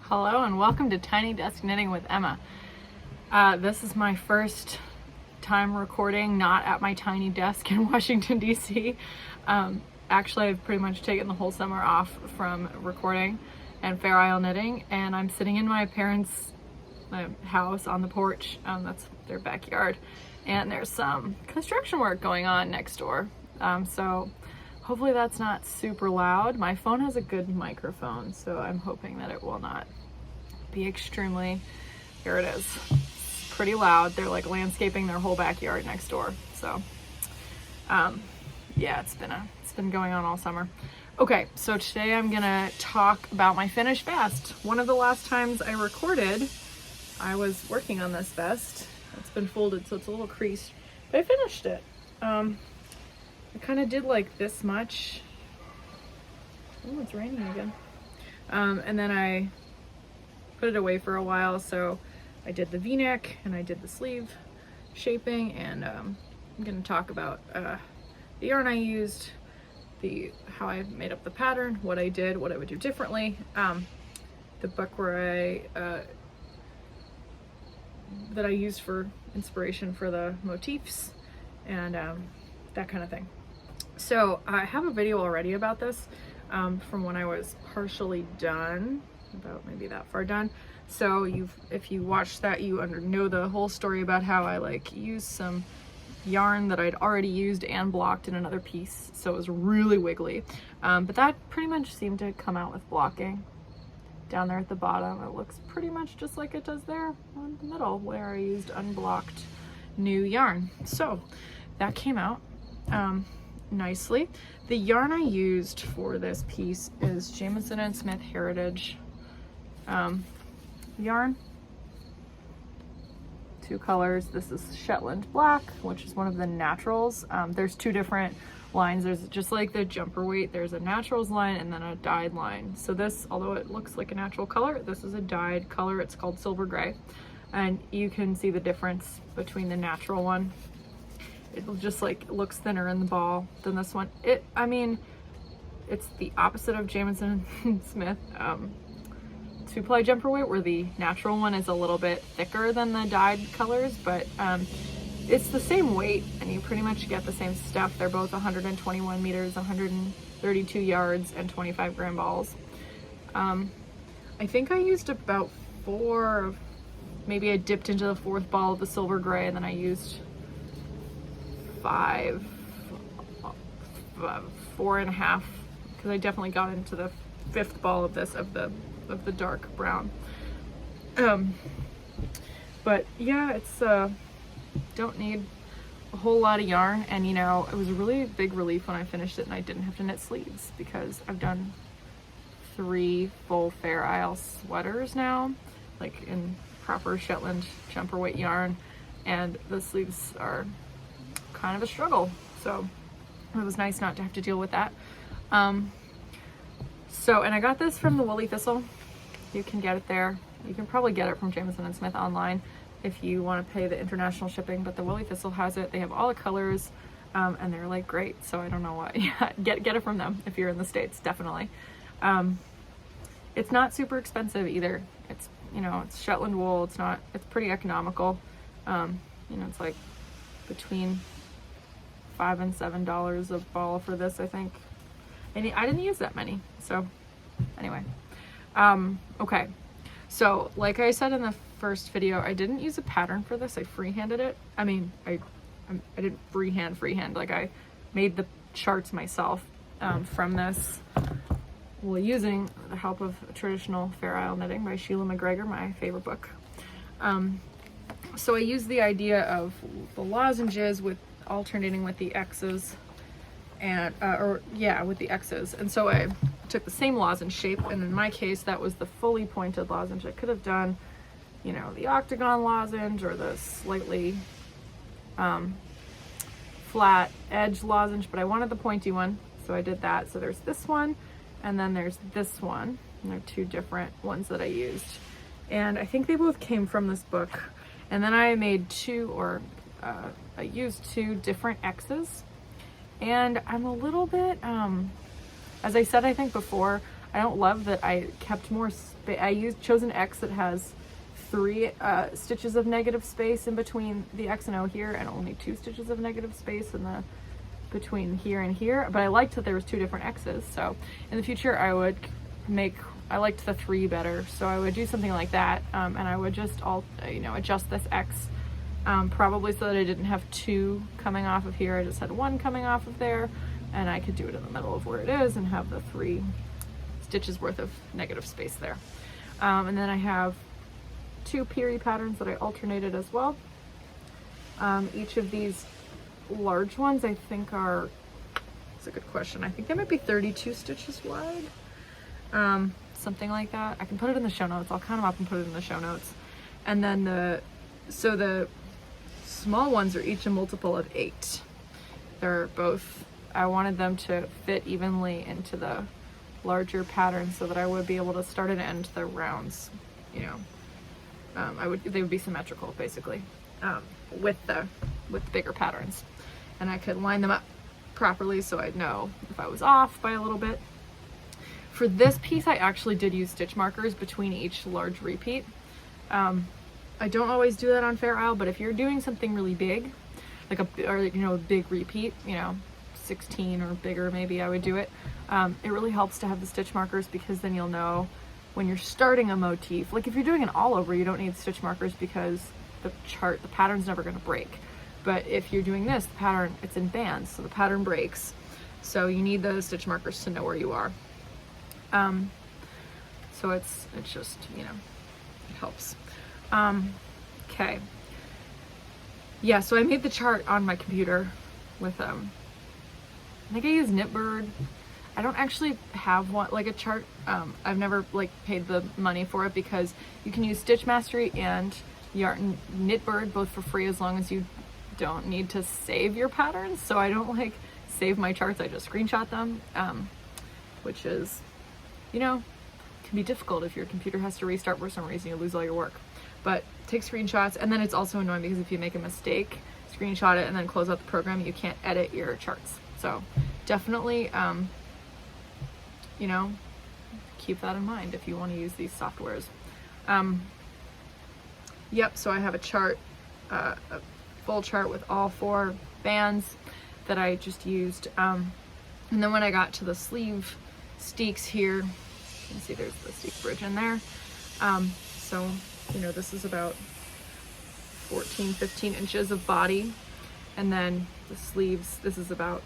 Hello and welcome to Tiny Desk Knitting with Emma. This is my first time recording not at my tiny desk in Washington, D.C. Actually, I've pretty much taken the whole summer off from recording and Fair Isle knitting, and I'm sitting in my parents' house on the porch. That's their backyard, and there's some construction work going on next door. So hopefully that's not super loud. My phone has a good microphone, so I'm hoping that it will not be extremely, here it is, it's pretty loud. They're like landscaping their whole backyard next door. So yeah, it's been going on all summer. Okay, so today I'm gonna talk about my finished vest. One of the last times I recorded, I was working on this vest. It's been folded, so it's a little creased, but I finished it. I kind of did like this much. Oh, it's raining again. And then I put it away for a while, so I did the V-neck and I did the sleeve shaping, and I'm going to talk about the yarn I used, how I made up the pattern, what I did, what I would do differently, the book where that I used for inspiration for the motifs, and that kind of thing. So I have a video already about this from when I was partially done, about maybe that far done. So if you watch that, you know the whole story about how I used some yarn that I'd already used and blocked in another piece, so it was really wiggly. But that pretty much seemed to come out with blocking. Down there at the bottom, it looks pretty much just like it does there in the middle where I used unblocked new yarn. So that came out nicely. The yarn I used for this piece is Jamieson & Smith Heritage yarn. Two colors. This is Shetland Black, which is one of the naturals. There's two different lines. There's just like the jumper weight, there's a naturals line and then a dyed line. So this, although it looks like a natural color, this is a dyed color. It's called silver gray, and you can see the difference between the natural one. It just looks thinner in the ball than this one. I mean, it's the opposite of Jamieson Smith 2-ply jumper weight, where the natural one is a little bit thicker than the dyed colors, but it's the same weight and you pretty much get the same stuff. They're both 121 meters, 132 yards, and 25 gram balls. I think I used about 4, maybe I dipped into the 4th ball of the silver gray, and then I used 5, 4.5, because I definitely got into the 5th ball of this, of the dark brown. But yeah, it's don't need a whole lot of yarn, and you know, it was a really big relief when I finished it and I didn't have to knit sleeves, because I've done 3 full Fair Isle sweaters now, like in proper Shetland jumper weight yarn, and the sleeves are kind of a struggle, so it was nice not to have to deal with that. And I got this from the Woolly Thistle. You can get it there. You can probably get it from Jamieson & Smith online if you want to pay the international shipping, but the Woolly Thistle has it. They have all the colors, and they're like great, so I don't know why. Yeah, get it from them if you're in the States, definitely. It's not super expensive either. It's, you know, it's Shetland wool. It's pretty economical. You know, it's like between $5 and $7 a ball for this, I think. And I didn't use that many, so anyway. Okay, so like I said in the first video, I didn't use a pattern for this. I freehanded it. I mean, I didn't freehand, like I made the charts myself from this, well, using the help of Traditional Fair Isle Knitting by Sheila McGregor, my favorite book. So I used the idea of the lozenges with alternating with the X's, and with the X's, and so I took the same lozenge shape, and in my case that was the fully pointed lozenge. I could have done, you know, the octagon lozenge or the slightly flat edge lozenge, but I wanted the pointy one, so I did that. So there's this one, and then there's this one, and they're 2 different ones that I used, and I think they both came from this book. And then I made I used 2 different X's, and I'm a little bit, as I said, I think before, I don't love that I kept more I chose an X that has 3 stitches of negative space in between the X and O here, and only 2 stitches of negative space in the between here and here. But I liked that there was 2 different X's, so in the future I would I liked the 3 better, so I would do something like that, and I would just adjust this X, probably so that I didn't have 2 coming off of here. I just had 1 coming off of there, and I could do it in the middle of where it is and have the 3 stitches worth of negative space there. And then I have 2 Peary patterns that I alternated as well. Each of these large ones I think are, it's a good question, I think they might be 32 stitches wide, something like that. I can put it in the show notes. I'll count them up and put it in the show notes. And then the small ones are each a multiple of 8. They're both, I wanted them to fit evenly into the larger pattern so that I would be able to start and end the rounds, you know. They would be symmetrical basically, with the bigger patterns, and I could line them up properly so I'd know if I was off by a little bit. For this piece I actually did use stitch markers between each large repeat. I don't always do that on Fair Isle, but if you're doing something really big, like a big repeat, 16 or bigger maybe, I would do it. It really helps to have the stitch markers, because then you'll know when you're starting a motif. Like if you're doing an all over, you don't need stitch markers because the pattern's never going to break. But if you're doing this, the pattern, it's in bands, so the pattern breaks. So you need those stitch markers to know where you are. So it's just, it helps. Okay. Yeah, so I made the chart on my computer with, I think I used Knitbird. I don't actually have one, like a chart. I've never paid the money for it, because you can use Stitch Mastery and Knitbird both for free, as long as you don't need to save your patterns. So I don't save my charts, I just screenshot them, which is, can be difficult if your computer has to restart for some reason, you lose all your work. But take screenshots, and then it's also annoying because if you make a mistake, screenshot it and then close out the program, you can't edit your charts. So definitely, keep that in mind if you want to use these softwares. Yep, so I have a chart, a full chart with all 4 bands that I just used. And then when I got to the sleeve steeks here, you can see there's the steek bridge in there. So, this is about 14, 15 inches of body. And then the sleeves, this is about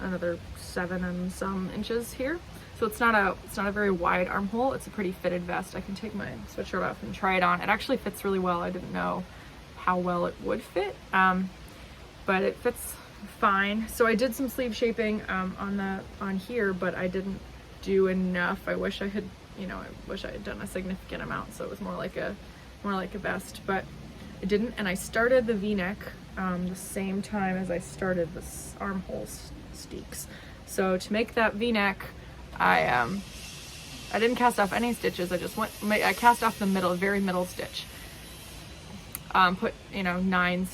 another 7 and some inches here. So it's not a very wide armhole. It's a pretty fitted vest. I can take my sweatshirt off and try it on. It actually fits really well. I didn't know how well it would fit, but it fits fine. So I did some sleeve shaping on here, but I didn't do enough. I wish I had done a significant amount, so it was more like a vest, but I didn't. And I started the V-neck the same time as I started the armhole steeks. So to make that V-neck, I didn't cast off any stitches. I cast off the very middle stitch. Put 9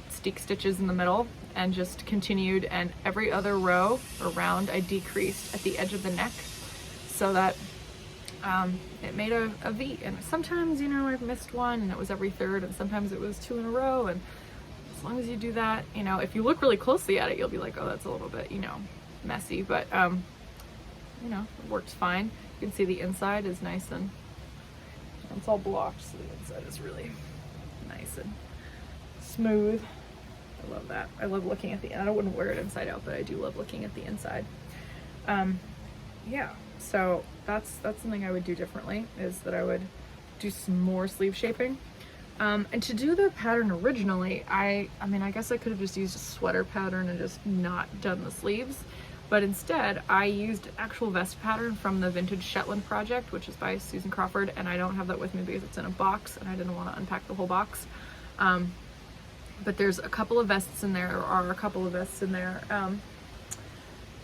steek stitches in the middle, and just continued, and every other row or round I decreased at the edge of the neck, so that it made a V. And sometimes, I've missed one and it was every third, and sometimes it was 2 in a row. And as long as you do that, if you look really closely at it, you'll be like, oh, that's a little bit, messy, but it works fine. You can see the inside is nice, and it's all blocked, so the inside is really nice and smooth. I love that. I love looking at the end. I wouldn't wear it inside out, but I do love looking at the inside. Yeah, so that's something I would do differently, is that I would do some more sleeve shaping. And to do the pattern originally, I guess I could have just used a sweater pattern and just not done the sleeves, but instead I used actual vest pattern from the Vintage Shetland project, which is by Susan Crawford, and I don't have that with me because it's in a box and I didn't want to unpack the whole box. But there's a couple of vests in there, or are a couple of vests in there,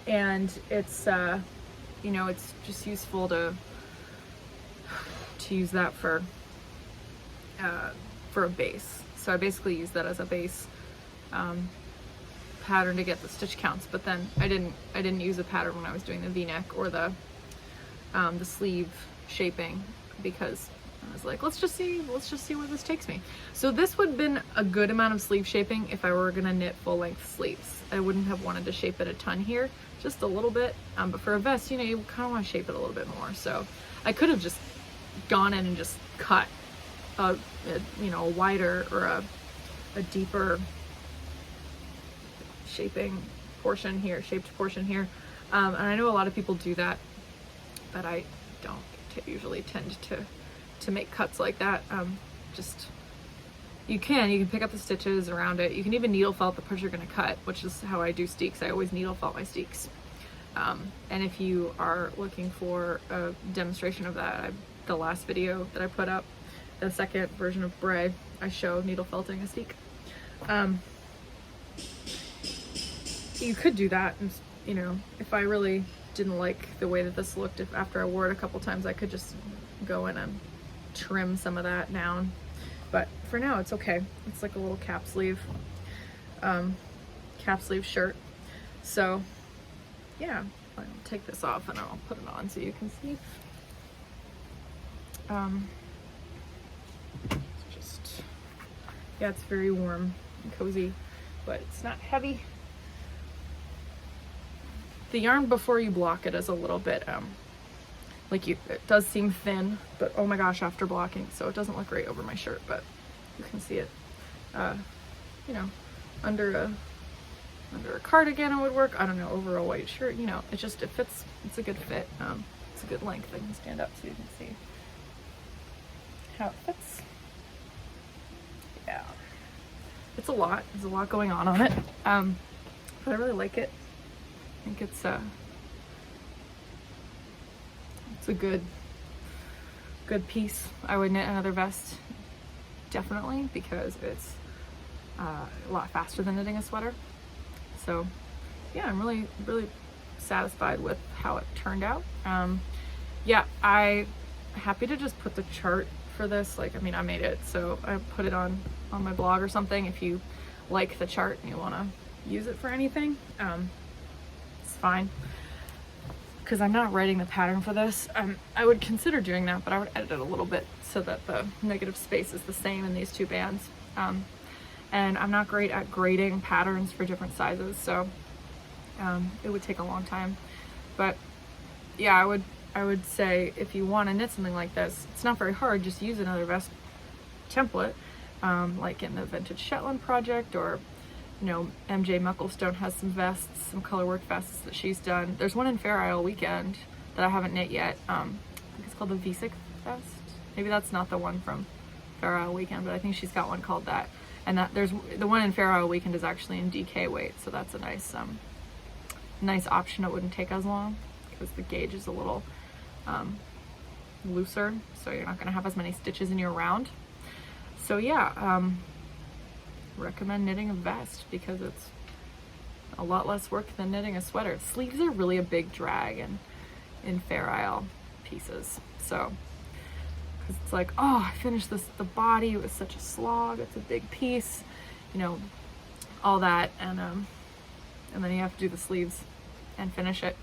and it's it's just useful to use that for a base. So I basically use that as a base pattern to get the stitch counts, but then I didn't use a pattern when I was doing the V-neck or the the sleeve shaping, because I was like, let's just see where this takes me. So this would have been a good amount of sleeve shaping if I were gonna knit full length sleeves. I wouldn't have wanted to shape it a ton here, just a little bit. But for a vest, you know, you kind of want to shape it a little bit more. So I could have just gone in and just cut a you know, a wider or a deeper shaping portion here, shaped portion here. And I know a lot of people do that, but I don't usually tend to make cuts like that. Just, you can pick up the stitches around it. You can even needle felt the part you're going to cut, which is how I do steeks. I always needle felt my steeks. And if you are looking for a demonstration of that, the last video that I put up, the second version of Bray, I show needle felting a steek. You could do that, and you know, if I really didn't like the way that this looked, if after I wore it a couple times, I could just go in and trim some of that down. But for now, it's okay. It's like a little cap sleeve shirt. So yeah, I'll take this off and I'll put it on so you can see. Yeah, it's very warm and cozy, but it's not heavy. The yarn before you block it is a little bit, it does seem thin, but oh my gosh, after blocking, so it doesn't look great over my shirt, but you can see it, you know, under a cardigan it would work. I don't know, over a white shirt, you know, it fits, it's a good fit. It's a good length. I can stand up so you can see how it fits. Yeah, it's a lot. There's a lot going on it, but I really like it. I think it's a good piece. I would knit another vest, definitely, because it's a lot faster than knitting a sweater. So yeah, I'm really satisfied with how it turned out. Yeah, I'm happy to just put the chart for this. Like, I mean, I made it, so I put it on my blog or something if you like the chart and you want to use it for anything. It's fine, because I'm not writing the pattern for this. I would consider doing that, but I would edit it a little bit so that the negative space is the same in these two bands. And I'm not great at grading patterns for different sizes, so it would take a long time. But yeah, I would say if you want to knit something like this, it's not very hard. Just use another vest template, like in the Vintage Shetland project, or you know, MJ Mucklestone has some vests, some colorwork vests that she's done. There's one in Fair Isle Weekend that I haven't knit yet. I think it's called the V6 vest. Maybe that's not the one from Fair Isle Weekend, but I think she's got one called that. And that there's the one in Fair Isle Weekend is actually in DK weight, so that's a nice option. It wouldn't take as long because the gauge is a little looser, so you're not going to have as many stitches in your round. So yeah, recommend knitting a vest because it's a lot less work than knitting a sweater. Sleeves are really a big drag in Fair Isle pieces. So, because it's like, oh, I finished the body, it was such a slog, it's a big piece, you know, all that, and then you have to do the sleeves and finish it.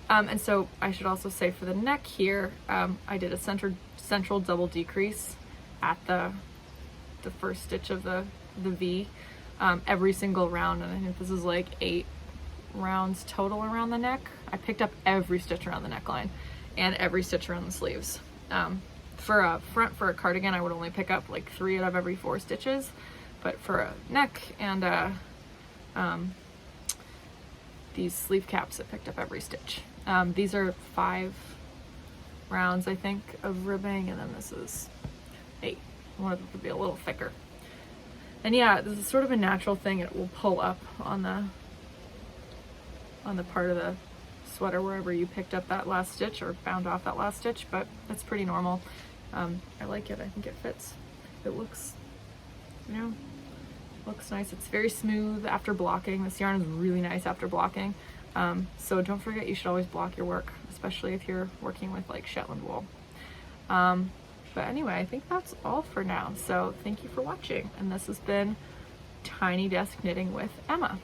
And so I should also say for the neck here, I did a central double decrease at the first stitch of the V, every single round, and I think this is like 8 rounds total around the neck. I picked up every stitch around the neckline and every stitch around the sleeves. For a front, for a cardigan, I would only pick up like 3 out of every 4 stitches, but for a neck and these sleeve caps, I picked up every stitch. These are 5 rounds, I think, of ribbing, and then this is 8. I wanted it to be a little thicker. And yeah, this is sort of a natural thing. It will pull up on the part of the sweater wherever you picked up that last stitch or found off that last stitch, but that's pretty normal. I like it. I think it fits. It looks, you know, looks nice. It's very smooth after blocking. This yarn is really nice after blocking. So don't forget, you should always block your work, especially if you're working with like Shetland wool. But anyway, I think that's all for now. So thank you for watching. And this has been Tiny Desk Knitting with Emma.